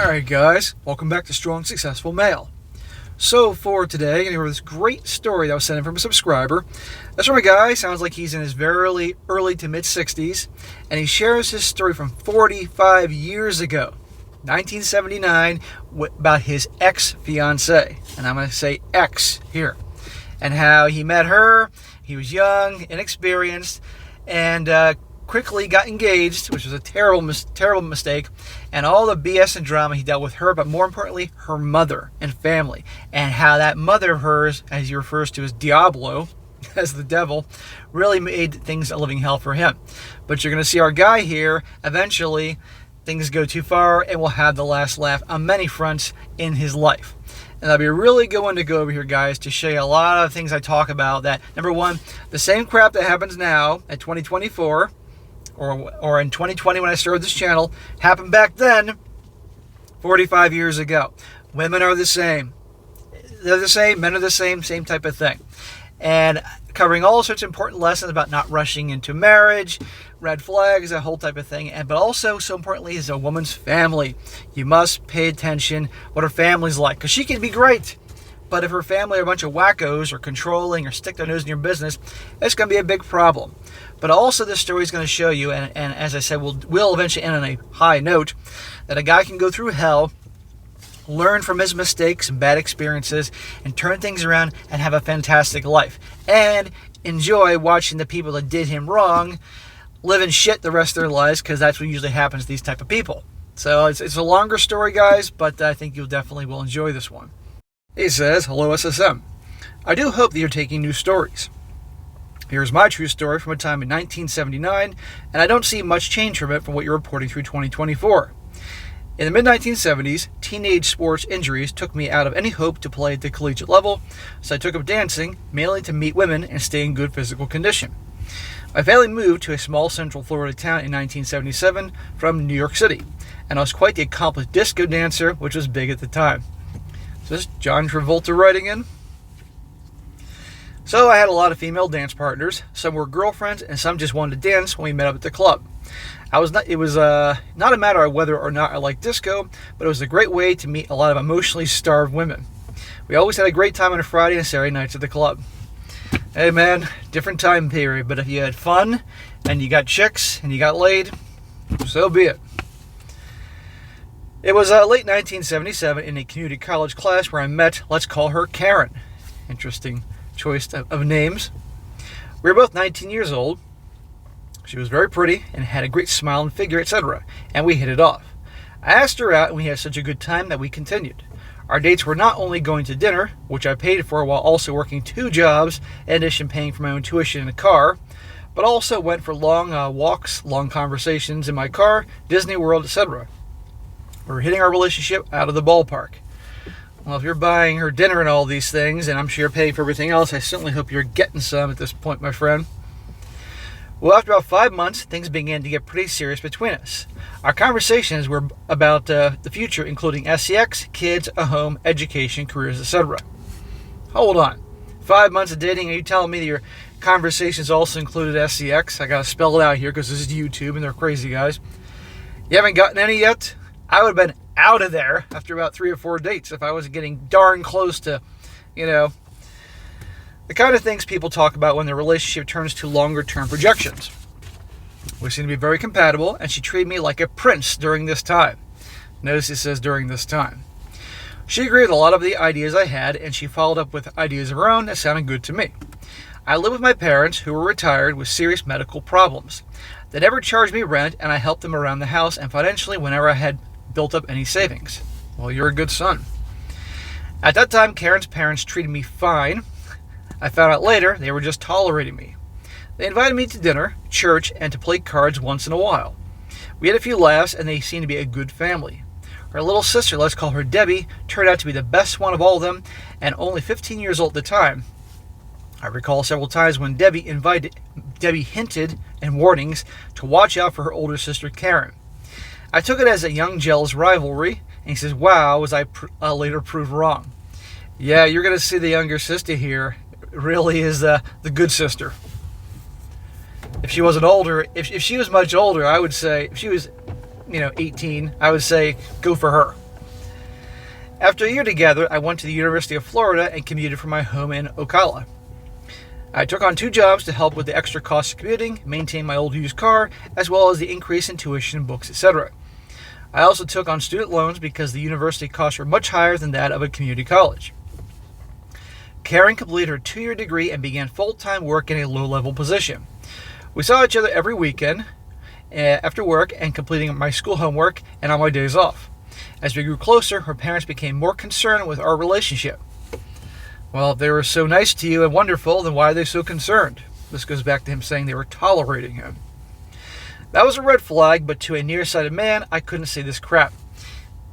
Alright guys, welcome back to Strong Successful Male. So for today, I'm going to hear this great story that was sent in from a subscriber. This from a guy, sounds like he's in his very early to mid 60s, and he shares his story from 45 years ago, 1979, about his ex-fiancée. And I'm going to say ex here. And how he met her, he was young, inexperienced, and quickly got engaged, which was a terrible mistake, and all the BS and drama he dealt with her, but more importantly, her mother and family, and how that mother of hers, as he refers to as Diablo, as the devil, really made things a living hell for him. But you're going to see our guy here, eventually, things go too far, and will have the last laugh on many fronts in his life. And that'll be a really good one to go over here, guys, to show you a lot of things I talk about. That, number one, the same crap that happens now at 2024, or in 2020 when I started this channel, happened back then 45 years ago. Women are the same. They're the same. Men are the same. Same type of thing. And covering all sorts of important lessons about not rushing into marriage, red flags, that whole type of thing. But also, so importantly, is a woman's family. You must pay attention what her family's like, because she can be great. But if her family are a bunch of wackos or controlling or stick their nose in your business, it's going to be a big problem. But also this story is going to show you, and as I said, we'll eventually end on a high note, that a guy can go through hell, learn from his mistakes and bad experiences, and turn things around and have a fantastic life. And enjoy watching the people that did him wrong live in shit the rest of their lives, because that's what usually happens to these type of people. So it's a longer story, guys, but I think you definitely will enjoy this one. He says, "Hello SSM. I do hope that you're taking new stories. Here's my true story from a time in 1979, and I don't see much change from it from what you're reporting through 2024. In the mid-1970s, teenage sports injuries took me out of any hope to play at the collegiate level, so I took up dancing, mainly to meet women and stay in good physical condition. My family moved to a small Central Florida town in 1977 from New York City, and I was quite the accomplished disco dancer, which was big at the time." This is John Travolta writing in. "So I had a lot of female dance partners. Some were girlfriends, and some just wanted to dance when we met up at the club. It was not a matter of whether or not I liked disco, but it was a great way to meet a lot of emotionally starved women. We always had a great time on a Friday and Saturday nights at the club. Hey man, different time period, but if you had fun, and you got chicks, and you got laid, so be it. It was late 1977 in a community college class where I met, let's call her Karen." Interesting choice of names. "We were both 19 years old. She was very pretty and had a great smile and figure, etc. And we hit it off. I asked her out and we had such a good time that we continued. Our dates were not only going to dinner, which I paid for while also working 2 jobs, in addition paying for my own tuition in a car, but also went for long walks, long conversations in my car, Disney World, etc. We're hitting our relationship out of the ballpark. Well, if you're buying her dinner and all these things, and I'm sure you're paying for everything else, I certainly hope you're getting some at this point, my friend. Well, after about 5 months, things began to get pretty serious between us. Our conversations were about the future, including sex, kids, a home, education, careers, etc. Hold on. 5 months of dating, are you telling me that your conversations also included sex? I gotta spell it out here because this is YouTube and they're crazy guys. You haven't gotten any yet? I would have been out of there after about 3 or 4 dates if I wasn't getting darn close to, the kind of things people talk about when their relationship turns to longer-term projections. We seem to be very compatible, and she treated me like a prince during this time." Notice it says during this time. "She agreed with a lot of the ideas I had, and she followed up with ideas of her own that sounded good to me. I lived with my parents, who were retired with serious medical problems. They never charged me rent, and I helped them around the house and financially whenever I had built up any savings." Well, you're a good son. "At that time, Karen's parents treated me fine. I found out later they were just tolerating me. They invited me to dinner, church, and to play cards once in a while. We had a few laughs, and they seemed to be a good family. Her little sister, let's call her Debbie, turned out to be the best one of all of them, and only 15 years old at the time. I recall several times when Debbie hinted in warnings to watch out for her older sister Karen. I took it as a young jealous rivalry, and he says, wow, was I later proved wrong. Yeah, you're going to see the younger sister here really is the good sister. If she wasn't older, if she was much older, I would say, if she was, 18, I would say go for her. After a year together, I went to the University of Florida and commuted from my home in Ocala. I took on 2 jobs to help with the extra cost of commuting, maintain my old used car, as well as the increase in tuition, books, etc. I also took on student loans because the university costs were much higher than that of a community college. Karen completed her 2-year degree and began full-time work in a low-level position. We saw each other every weekend after work and completing my school homework and on my days off. As we grew closer, her parents became more concerned with our relationship. Well, if they were so nice to you and wonderful, then why are they so concerned? This goes back to him saying they were tolerating him. That was a red flag, but to a nearsighted man, I couldn't say this crap.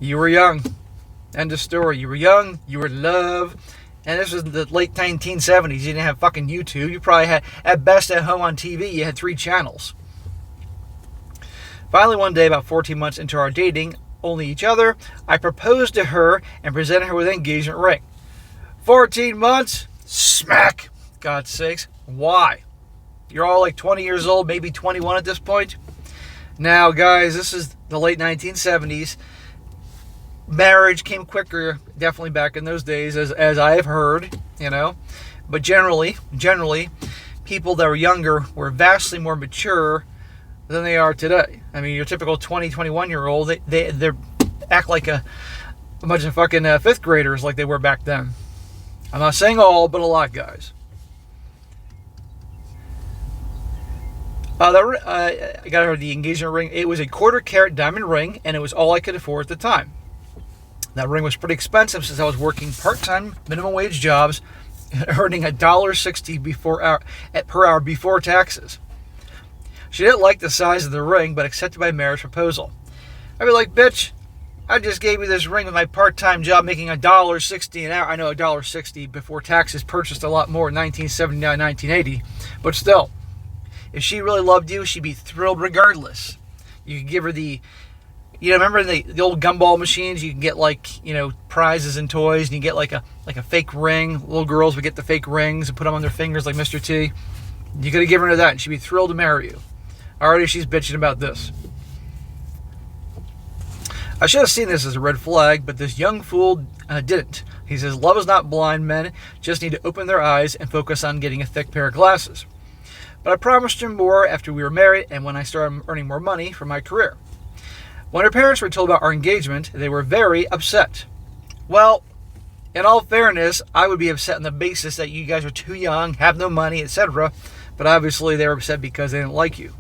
You were young. End of story. You were young, you were in love, and this was the late 1970s. You didn't have fucking YouTube. You probably had, at best at home on TV, you had 3 channels. Finally, one day, about 14 months into our dating, only each other, I proposed to her and presented her with an engagement ring. 14 months? Smack! God's sakes. Why? You're all like 20 years old, maybe 21 at this point. Now, guys, this is the late 1970s. Marriage came quicker, definitely back in those days, as I have heard, you know. But generally, people that were younger were vastly more mature than they are today. I mean, your typical 20, 21-year-old, they act like a bunch of fucking 5th graders like they were back then. I'm not saying all, but a lot, guys. I got her the engagement ring. It was a 1/4 carat diamond ring, and it was all I could afford at the time. That ring was pretty expensive since I was working part-time minimum wage jobs, earning $1.60 per hour before taxes. She didn't like the size of the ring, but accepted my marriage proposal. I'd be like, bitch, I just gave you this ring with my part-time job making $1.60 an hour. I know $1.60 before taxes purchased a lot more in 1979, 1980. But still, if she really loved you, she'd be thrilled regardless. You could give her the, remember the old gumball machines? You can get prizes and toys, and you get like a fake ring. Little girls would get the fake rings and put them on their fingers like Mr. T. You could have given her that, and she'd be thrilled to marry you. Already she's bitching about this. I should have seen this as a red flag, but this young fool didn't. He says, love is not blind. Men just need to open their eyes and focus on getting a thick pair of glasses. But I promised him more after we were married and when I started earning more money for my career. When her parents were told about our engagement, they were very upset. Well, in all fairness, I would be upset on the basis that you guys are too young, have no money, etc. But obviously they were upset because they didn't like you.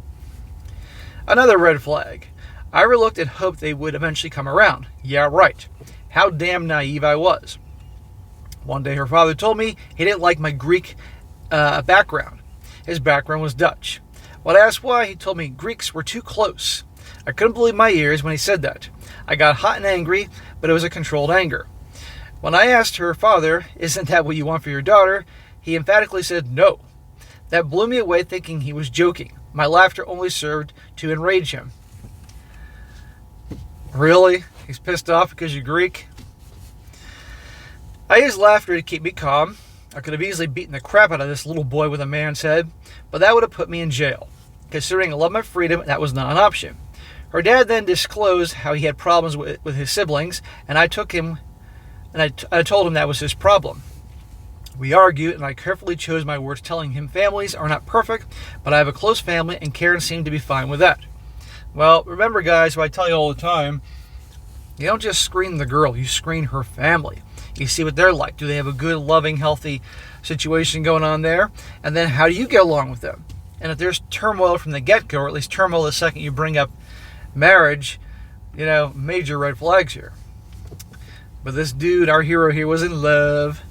Another red flag. I overlooked and hoped they would eventually come around. Yeah, right. How damn naive I was. One day her father told me he didn't like my Greek background. His background was Dutch. When I asked why, he told me Greeks were too close. I couldn't believe my ears when he said that. I got hot and angry, but it was a controlled anger. When I asked her father, isn't that what you want for your daughter? He emphatically said no. That blew me away, thinking he was joking. My laughter only served to enrage him. Really? He's pissed off because you're Greek? I used laughter to keep me calm. I could have easily beaten the crap out of this little boy with a man's head, but that would have put me in jail. Considering I love my freedom, that was not an option. Her dad then disclosed how he had problems with his siblings, and I told him that was his problem. We argued, and I carefully chose my words, telling him families are not perfect, but I have a close family, and Karen seemed to be fine with that. Well, remember, guys, what I tell you all the time, you don't just screen the girl, you screen her family. You see what they're like. Do they have a good, loving, healthy situation going on there? And then how do you get along with them? And if there's turmoil from the get-go, or at least turmoil the second you bring up marriage, major red flags here. But this dude, our hero here, was in love.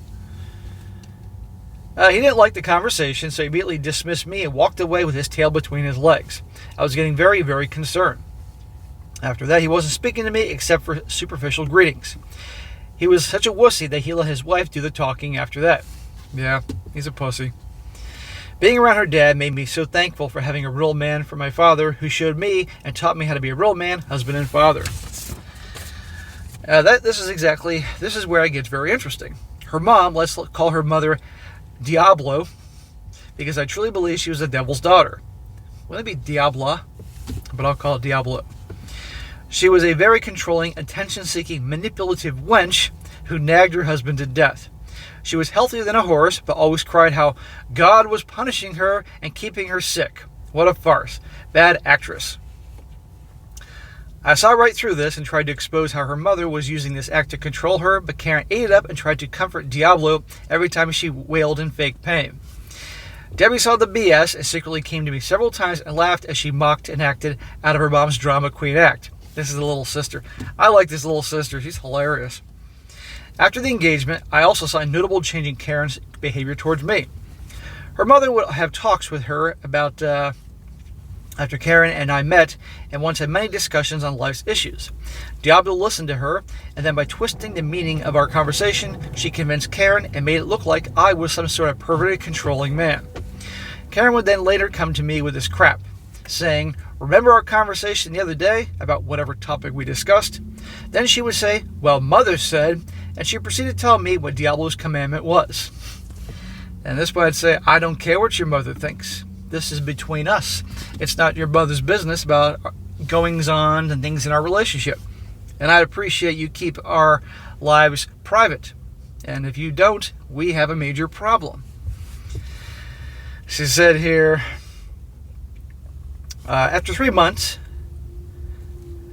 He didn't like the conversation, so he immediately dismissed me and walked away with his tail between his legs. I was getting very, very concerned. After that, he wasn't speaking to me except for superficial greetings. He was such a wussy that he let his wife do the talking after that. Yeah, he's a pussy. Being around her dad made me so thankful for having a real man for my father, who showed me and taught me how to be a real man, husband, and father. This is where it gets very interesting. Her mom, let's call her mother Diablo, because I truly believe she was the devil's daughter. Wouldn't it be Diabla? But I'll call it Diablo. She was a very controlling, attention-seeking, manipulative wench who nagged her husband to death. She was healthier than a horse, but always cried how God was punishing her and keeping her sick. What a farce. Bad actress. I saw right through this and tried to expose how her mother was using this act to control her, but Karen ate it up and tried to comfort Diablo every time she wailed in fake pain. Debbie saw the BS and secretly came to me several times and laughed as she mocked and acted out of her mom's drama queen act. This is the little sister. I like this little sister. She's hilarious. After the engagement, I also saw a notable change in Karen's behavior towards me. Her mother would have talks with her about after Karen and I met, and once had many discussions on life's issues. Diablo listened to her, and then by twisting the meaning of our conversation, she convinced Karen and made it look like I was some sort of perverted, controlling man. Karen would then later come to me with this crap, saying, "Remember our conversation the other day about whatever topic we discussed?" Then she would say, "Well, Mother said," and she proceeded to tell me what Diablo's commandment was. And this way I'd say, "I don't care what your mother thinks. This is between us. It's not your mother's business about goings-on and things in our relationship. And I'd appreciate you keep our lives private. And if you don't, we have a major problem." She said here, after 3 months,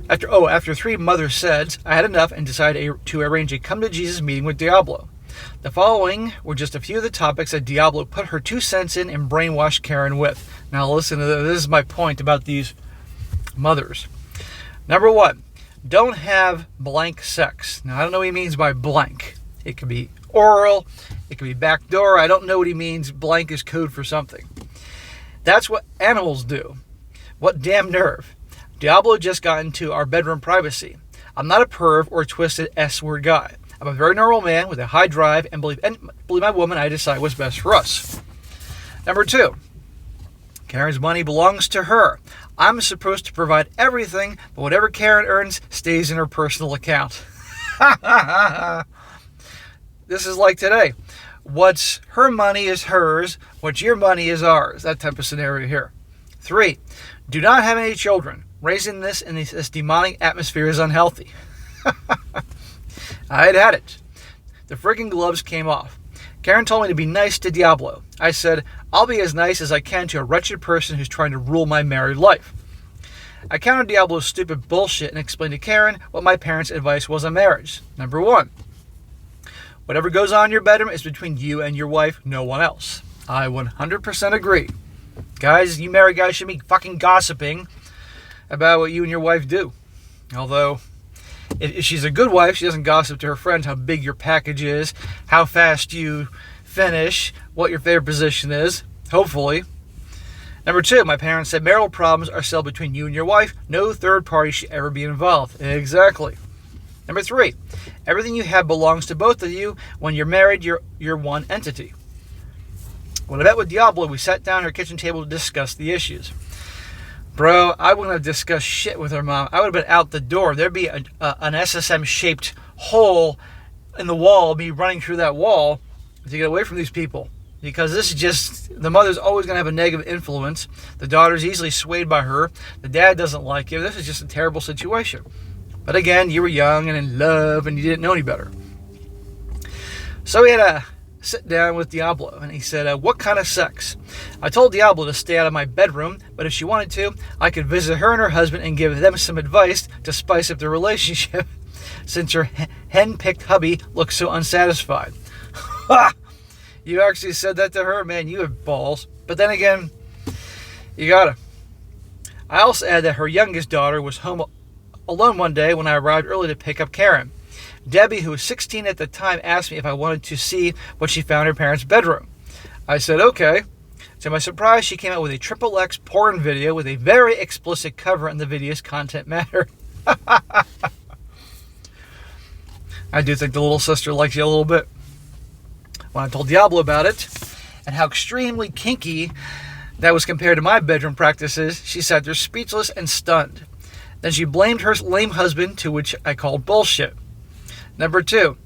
after 3 mother saids, I had enough and decided to arrange a come-to-Jesus meeting with Diablo. The following were just a few of the topics that Diablo put her 2 cents in and brainwashed Karen with. Now listen to this. This is my point about these mothers. Number 1, don't have blank sex. Now I don't know what he means by blank. It could be oral, it could be backdoor. I don't know what he means. Blank is code for something. That's what animals do. What damn nerve. Diablo just got into our bedroom privacy. I'm not a perv or a twisted S-word guy. I'm a very normal man with a high drive and believe my woman I decide what's best for us. Number 2, Karen's money belongs to her. I'm supposed to provide everything, but whatever Karen earns stays in her personal account. This is like today. What's her money is hers, what's your money is ours. That type of scenario here. 3, do not have any children. Raising this in this demonic atmosphere is unhealthy. I had it. The friggin' gloves came off. Karen told me to be nice to Diablo. I said, I'll be as nice as I can to a wretched person who's trying to rule my married life. I countered Diablo's stupid bullshit and explained to Karen what my parents' advice was on marriage. Number 1, whatever goes on in your bedroom is between you and your wife, no one else. I 100% agree. Guys, you married guys should be fucking gossiping about what you and your wife do. Although, if she's a good wife, she doesn't gossip to her friends how big your package is, how fast you finish, what your favorite position is, hopefully. Number 2, my parents said marital problems are settled between you and your wife. No third party should ever be involved. Exactly. Number 3, everything you have belongs to both of you. When you're married, you're one entity. When I met with Diablo, we sat down at her kitchen table to discuss the issues. Bro, I wouldn't have discussed shit with her mom. I would have been out the door. There'd be an SSM-shaped hole in the wall, me running through that wall to get away from these people. Because this is just, the mother's always going to have a negative influence. The daughter's easily swayed by her. The dad doesn't like you. This is just a terrible situation. But again, you were young and in love and you didn't know any better. So we had a sit down with Diablo, and he said, what kind of sex? I told Diablo to stay out of my bedroom, but if she wanted to, I could visit her and her husband and give them some advice to spice up their relationship, since her hen-picked hubby looks so unsatisfied. Ha! You actually said that to her? Man, you have balls. But then again, you gotta. I also add that her youngest daughter was home alone one day when I arrived early to pick up Karen. Debbie, who was 16 at the time, asked me if I wanted to see what she found in her parents' bedroom. I said, okay. To my surprise, she came out with a XXX porn video with a very explicit cover, and the video's content mattered. I do think the little sister likes you a little bit. When I told Diablo about it, and how extremely kinky that was compared to my bedroom practices, she sat there speechless and stunned. Then she blamed her lame husband, to which I called bullshit. Number 2,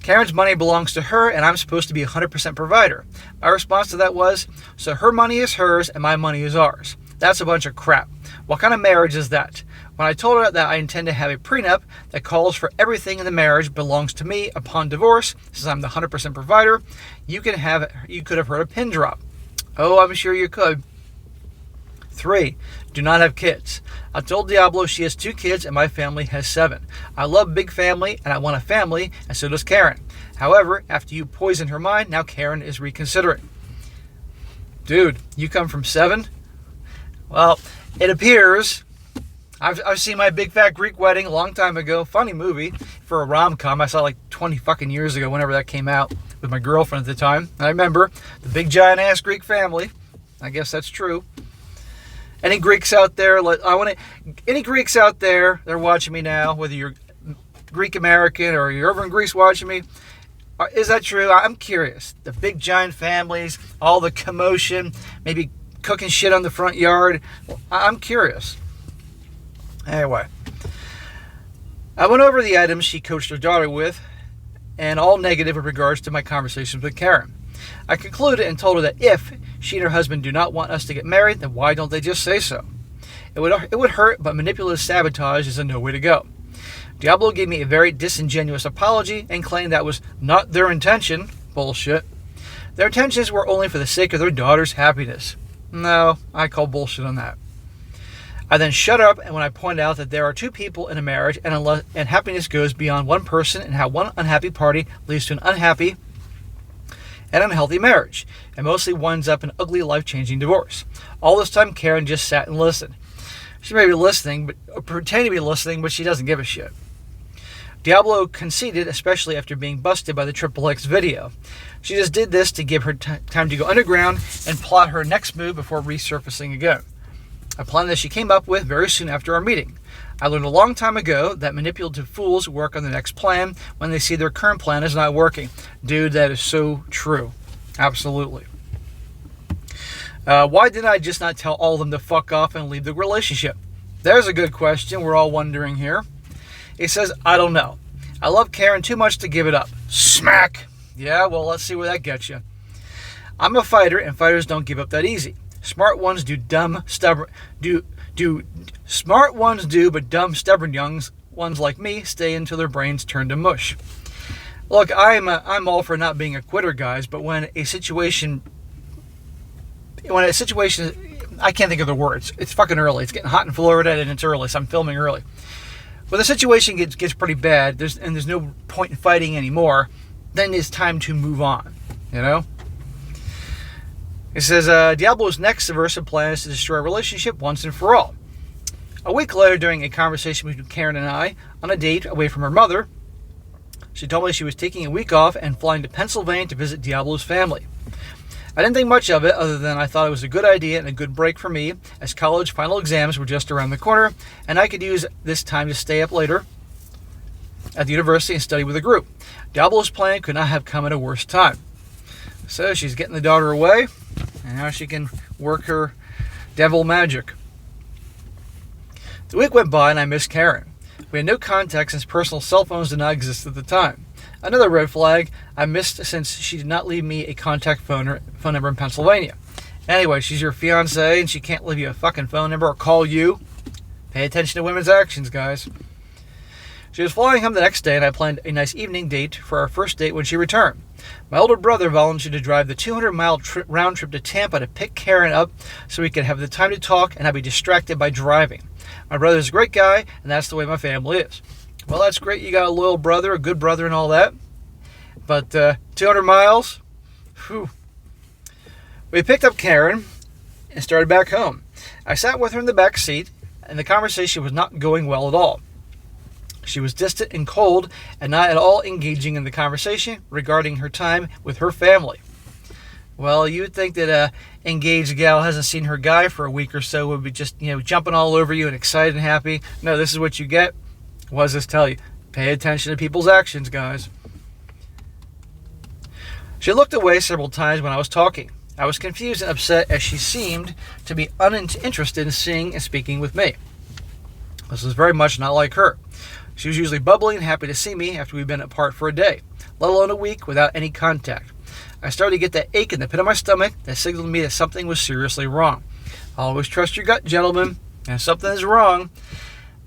Karen's money belongs to her and I'm supposed to be 100% provider. My response to that was, so her money is hers and my money is ours. That's a bunch of crap. What kind of marriage is that? When I told her that I intend to have a prenup that calls for everything in the marriage belongs to me upon divorce, since I'm the 100% provider, you could have heard a pin drop. Oh, I'm sure you could. 3. Do not have kids. I told Diablo she has 2 kids and my family has 7. I love big family and I want a family, and so does Karen. However, after you poisoned her mind, now Karen is reconsidering. Dude, you come from 7? Well, it appears... I've seen My Big Fat Greek Wedding a long time ago. Funny movie for a rom-com. I saw it like 20 fucking years ago, whenever that came out, with my girlfriend at the time. I remember the big giant ass Greek family. I guess that's true. Any Greeks out there? Any Greeks out there? They're watching me now. Whether you're Greek American or you're over in Greece watching me, is that true? I'm curious. The big giant families, all the commotion, maybe cooking shit on the front yard. I'm curious. Anyway, I went over the items she coached her daughter with, and all negative in regards to my conversations with Karen. I concluded and told her that if she and her husband do not want us to get married, then why don't they just say so? It would hurt, but manipulative sabotage is a no way to go. Diablo gave me a very disingenuous apology and claimed that was not their intention. Bullshit. Their intentions were only for the sake of their daughter's happiness. No, I call bullshit on that. I then shut up, and when I pointed out that there are 2 people in a marriage, and happiness goes beyond one person, and how one unhappy party leads to an unhappy and unhealthy marriage, and mostly winds up in ugly, life-changing divorce. All this time, Karen just sat and listened. She may be listening, but pretending to be listening, but she doesn't give a shit. Diablo conceded, especially after being busted by the XXX video. She just did this to give her time to go underground and plot her next move before resurfacing again. A plan that she came up with very soon after our meeting. I learned a long time ago that manipulative fools work on the next plan when they see their current plan is not working. Dude, that is so true. Absolutely. Why didn't I just not tell all of them to fuck off and leave the relationship? There's a good question we're all wondering here. He says, I don't know. I love Karen too much to give it up. Smack! Yeah, well, let's see where that gets you. I'm a fighter, and fighters don't give up that easy. Smart ones do, smart ones do, but dumb, stubborn ones like me stay until their brains turn to mush. Look, I'm all for not being a quitter, guys, but when a situation, I can't think of the words. It's fucking early. It's getting hot in Florida, and it's early, so I'm filming early. When the situation gets pretty bad, there's no point in fighting anymore, then it's time to move on, you know? It says, Diablo's next subversive plan is to destroy a relationship once and for all. A week later, during a conversation between Karen and I, on a date away from her mother, she told me she was taking a week off and flying to Pennsylvania to visit Diablo's family. I didn't think much of it, other than I thought it was a good idea and a good break for me, as college final exams were just around the corner, and I could use this time to stay up later at the university and study with a group. Diablo's plan could not have come at a worse time. So she's getting the daughter away, and now she can work her devil magic. The week went by and I missed Karen. We had no contact since personal cell phones did not exist at the time. Another red flag, I missed since she did not leave me a contact phone number in Pennsylvania. Anyway, she's your fiancée and she can't leave you a fucking phone number or call you. Pay attention to women's actions, guys. She was flying home the next day, and I planned a nice evening date for our first date when she returned. My older brother volunteered to drive the 200-mile round trip to Tampa to pick Karen up so we could have the time to talk and not be distracted by driving. My brother's a great guy, and that's the way my family is. Well, that's great. You got a loyal brother, a good brother, and all that. But 200 miles? Whew. We picked up Karen and started back home. I sat with her in the back seat, and the conversation was not going well at all. She was distant and cold and not at all engaging in the conversation regarding her time with her family. Well, you would think that an engaged gal hasn't seen her guy for a week or so would be just, jumping all over you and excited and happy. No, this is what you get. What does this tell you? Pay attention to people's actions, guys. She looked away several times when I was talking. I was confused and upset as she seemed to be uninterested in seeing and speaking with me. This was very much not like her. She was usually bubbly and happy to see me after we'd been apart for a day, let alone a week without any contact. I started to get that ache in the pit of my stomach that signaled to me that something was seriously wrong. Always trust your gut, gentlemen. And if something is wrong,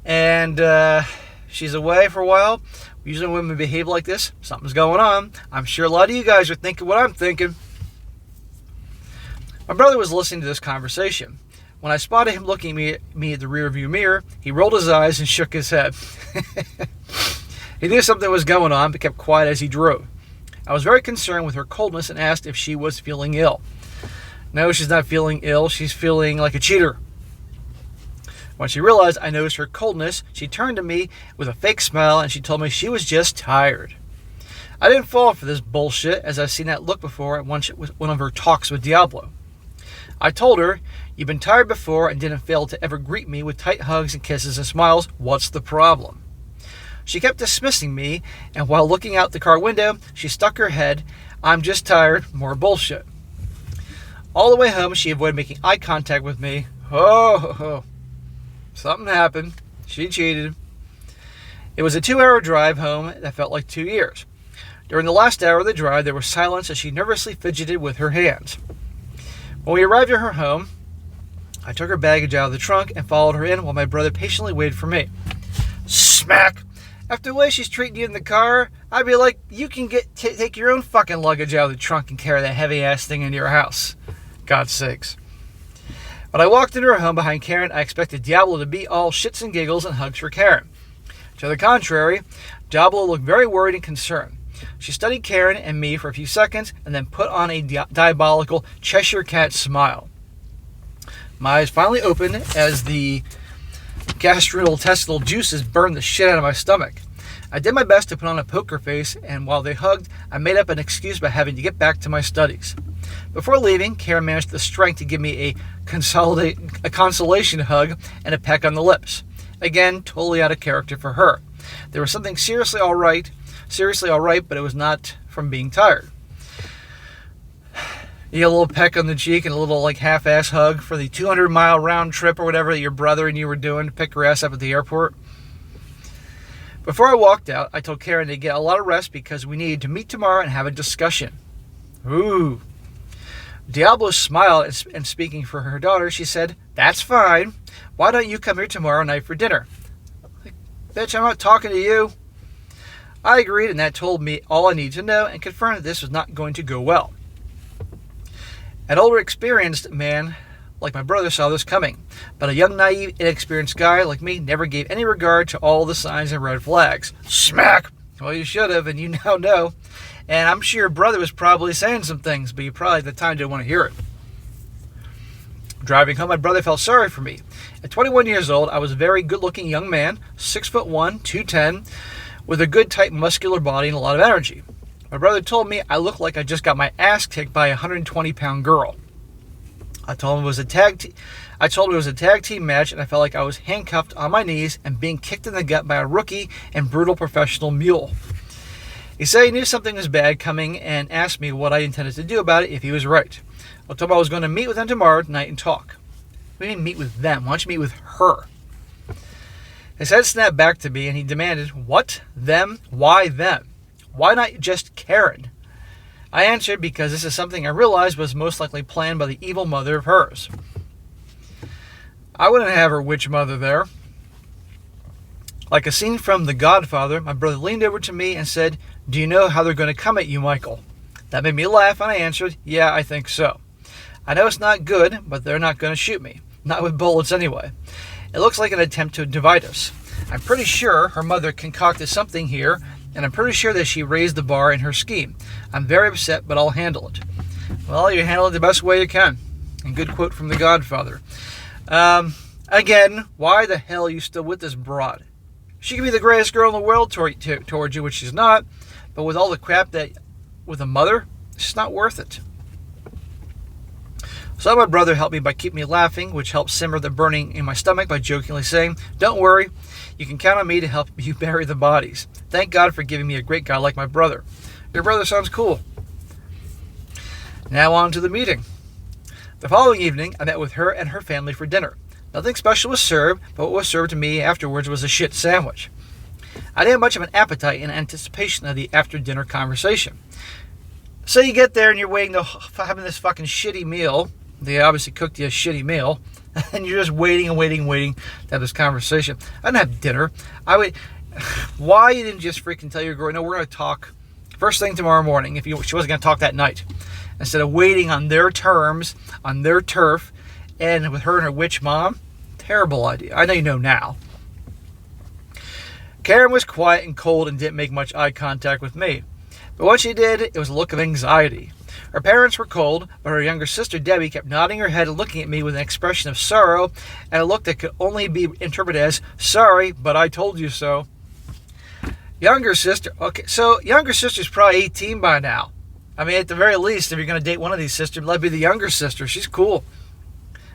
and she's away for a while. Usually when women behave like this, something's going on. I'm sure a lot of you guys are thinking what I'm thinking. My brother was listening to this conversation. When I spotted him looking at me at the rearview mirror, he rolled his eyes and shook his head. He knew something was going on, but kept quiet as he drove. I was very concerned with her coldness and asked if she was feeling ill. No, she's not feeling ill. She's feeling like a cheater. When she realized I noticed her coldness, she turned to me with a fake smile and she told me she was just tired. I didn't fall for this bullshit, as I've seen that look before at one of her talks with Diablo. I told her, "You've been tired before and didn't fail to ever greet me with tight hugs and kisses and smiles. What's the problem?" She kept dismissing me, and while looking out the car window, she stuck her head, "I'm just tired," more bullshit. All the way home, she avoided making eye contact with me. Oh. Something happened. She cheated. It was a 2-hour drive home that felt like 2 years. During the last hour of the drive, there was silence as she nervously fidgeted with her hands. When we arrived at her home, I took her baggage out of the trunk and followed her in while my brother patiently waited for me. Smack! After the way she's treating you in the car, I'd be like, you can take your own fucking luggage out of the trunk and carry that heavy-ass thing into your house. God's sakes. When I walked into her home behind Karen, I expected Diablo to be all shits and giggles and hugs for Karen. To the contrary, Diablo looked very worried and concerned. She studied Karen and me for a few seconds and then put on a diabolical Cheshire Cat smile. My eyes finally opened as the gastrointestinal juices burned the shit out of my stomach. I did my best to put on a poker face, and while they hugged, I made up an excuse about having to get back to my studies. Before leaving, Karen managed the strength to give me a consolation hug and a peck on the lips. Again, totally out of character for her. There was something seriously all right, but it was not from being tired. You get a little peck on the cheek and a little half-ass hug for the 200-mile round trip or whatever that your brother and you were doing to pick her ass up at the airport. Before I walked out, I told Karen to get a lot of rest because we needed to meet tomorrow and have a discussion. Ooh. Diablo smiled, and speaking for her daughter, she said, "That's fine. Why don't you come here tomorrow night for dinner?" Bitch, I'm not talking to you. I agreed, and that told me all I needed to know and confirmed that this was not going to go well. An older, experienced man like my brother saw this coming, but a young, naive, inexperienced guy like me never gave any regard to all the signs and red flags. Smack! Well, you should have, and you now know. And I'm sure your brother was probably saying some things, but you probably at the time didn't want to hear it. Driving home, my brother felt sorry for me. At 21 years old, I was a very good-looking young man, 6'1", 210, with a good, tight, muscular body and a lot of energy. My brother told me I looked like I just got my ass kicked by a 120-pound girl. I told him it was a tag team match, and I felt like I was handcuffed on my knees and being kicked in the gut by a rookie and brutal professional mule. He said he knew something was bad coming and asked me what I intended to do about it if he was right. I told him I was going to meet with them tomorrow night and talk. We didn't meet with them. Why don't you meet with her? His head snapped back to me, and he demanded, "What? Them? Why them? Why not just Karen?" I answered because this is something I realized was most likely planned by the evil mother of hers. I wouldn't have her witch mother there. Like a scene from The Godfather, my brother leaned over to me and said, "Do you know how they're going to come at you, Michael?" That made me laugh, and I answered, "Yeah, I think so. I know it's not good, but they're not going to shoot me. Not with bullets anyway. It looks like an attempt to divide us. I'm pretty sure her mother concocted something here, and I'm pretty sure that she raised the bar in her scheme. I'm very upset, but I'll handle it." Well, you handle it the best way you can. And good quote from The Godfather. Again, why the hell are you still with this broad? She could be the greatest girl in the world towards you, which she's not, but with all the crap that with a mother, it's just not worth it. So my brother helped me by keeping me laughing, which helped simmer the burning in my stomach by jokingly saying, "Don't worry, you can count on me to help you bury the bodies. Thank God for giving me a great guy like my brother. Your brother sounds cool." Now on to the meeting. The following evening, I met with her and her family for dinner. Nothing special was served, but what was served to me afterwards was a shit sandwich. I didn't have much of an appetite in anticipation of the after-dinner conversation. So you get there and you're waiting to having this fucking shitty meal. They obviously cooked you a shitty meal. And you're just waiting and waiting and waiting to have this conversation. I didn't have dinner. Why you didn't just freaking tell your girl, no, we're going to talk first thing tomorrow morning if she wasn't going to talk that night. Instead of waiting on their terms, on their turf, and with her and her witch mom. Terrible idea. I know you know now. Karen was quiet and cold and didn't make much eye contact with me. But when she did, it was a look of anxiety. Her parents were cold, but her younger sister Debbie kept nodding her head and looking at me with an expression of sorrow and a look that could only be interpreted as, sorry, but I told you so. Younger sister, okay, so younger sister's probably 18 by now. I mean, at the very least, if you're going to date one of these sisters, let be the younger sister. She's cool.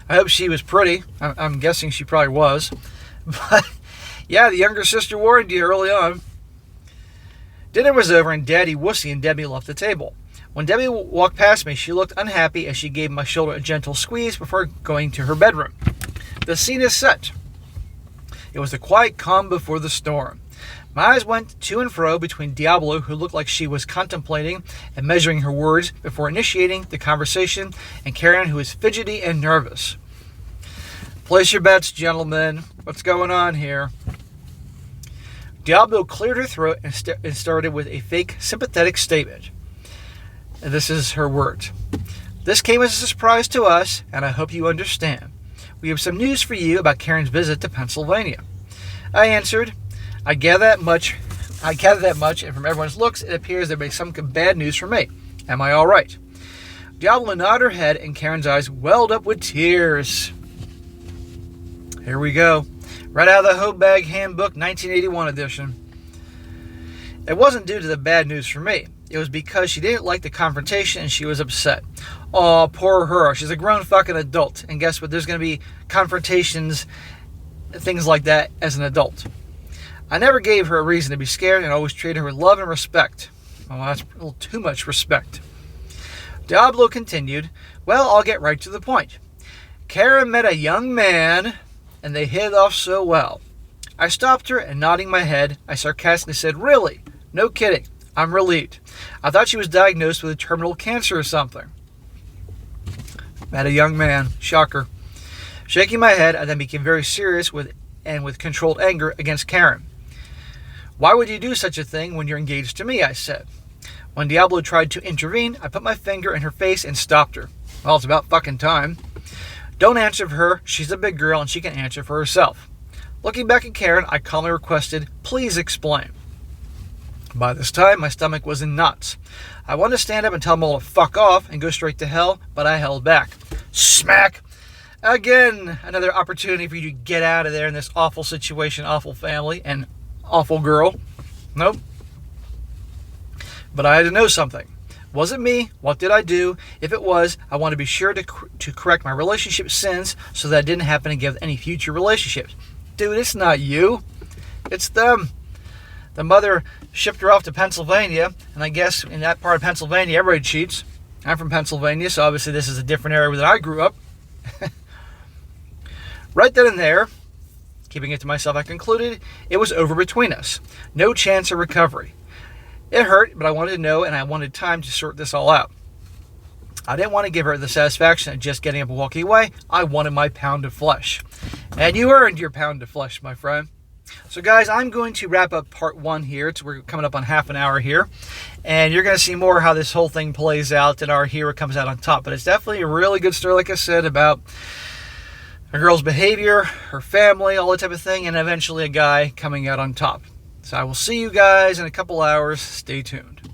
I hope she was pretty. I'm guessing she probably was. But, yeah, the younger sister warned you early on. Dinner was over and Daddy Wussy and Debbie left the table. When Debbie walked past me, she looked unhappy as she gave my shoulder a gentle squeeze before going to her bedroom. The scene is set. It was the quiet calm before the storm. My eyes went to and fro between Diablo, who looked like she was contemplating and measuring her words before initiating the conversation, and Karen, who was fidgety and nervous. Place your bets, gentlemen. What's going on here? Diablo cleared her throat and started with a fake sympathetic statement. And this is her words. This came as a surprise to us, and I hope you understand. We have some news for you about Karen's visit to Pennsylvania. I answered, I gather that much, and from everyone's looks, it appears there may be some bad news for me. Am I all right? Diablo nodded her head, and Karen's eyes welled up with tears. Here we go. Right out of the Hoe Bag Handbook, 1981 edition. It wasn't due to the bad news for me. It was because she didn't like the confrontation and she was upset. Oh, poor her. She's a grown fucking adult. And guess what? There's going to be confrontations, things like that, as an adult. I never gave her a reason to be scared and always treated her with love and respect. Oh, that's a little too much respect. Diablo continued, well, I'll get right to the point. Karen met a young man, and they hit it off so well. I stopped her, and nodding my head, I sarcastically said, really? No kidding. I'm relieved. I thought she was diagnosed with a terminal cancer or something. Met a young man. Shocker. Shaking my head, I then became very serious with controlled anger against Karen. Why would you do such a thing when you're engaged to me, I said. When Diablo tried to intervene, I put my finger in her face and stopped her. Well, it's about fucking time. Don't answer for her. She's a big girl and she can answer for herself. Looking back at Karen, I calmly requested, please explain. By this time, my stomach was in knots. I wanted to stand up and tell them all to fuck off and go straight to hell, but I held back. Smack! Again, another opportunity for you to get out of there in this awful situation, awful family, and awful girl. Nope. But I had to know something. Was it me? What did I do? If it was, I want to be sure to correct my relationship sins so that it didn't happen again with any future relationships. Dude, it's not you. It's them. The mother shipped her off to Pennsylvania, and I guess in that part of Pennsylvania, everybody cheats. I'm from Pennsylvania, so obviously this is a different area than I grew up. Right then and there, keeping it to myself, I concluded it was over between us. No chance of recovery. It hurt, but I wanted to know, and I wanted time to sort this all out. I didn't want to give her the satisfaction of just getting up and walking away. I wanted my pound of flesh. And you earned your pound of flesh, my friend. So guys, I'm going to wrap up part 1 here. We're coming up on half an hour here. And you're going to see more how this whole thing plays out and our hero comes out on top. But it's definitely a really good story, like I said, about a girl's behavior, her family, all that type of thing, and eventually a guy coming out on top. So I will see you guys in a couple hours. Stay tuned.